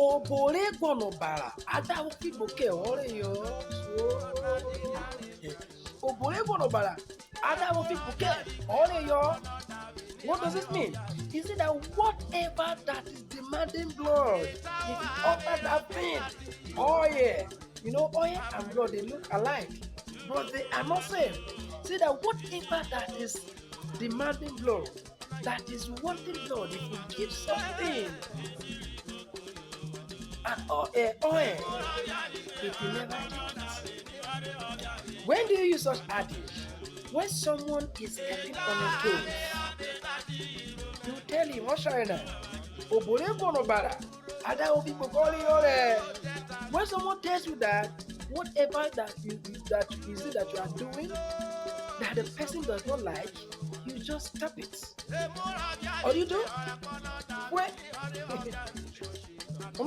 Obore gonobara. Ada okiboke ore yo. Obore gonobara. Ada okiboke ore yo. What does this mean? He said that whatever that is demanding blood, if you offer that thing, oil, oil and blood they look alike, but they are not same. Say that whatever that is demanding blood, that is wanting blood, if you give something, an oil, it will never take it. When do you use such adage? When someone is stepping on your toes, you tell him, what's your name? Obore bonobara. Ada obi kokoli ore. When someone tells you that whatever that you see that you are doing, that the person does not like, you just stop it. Or you do? When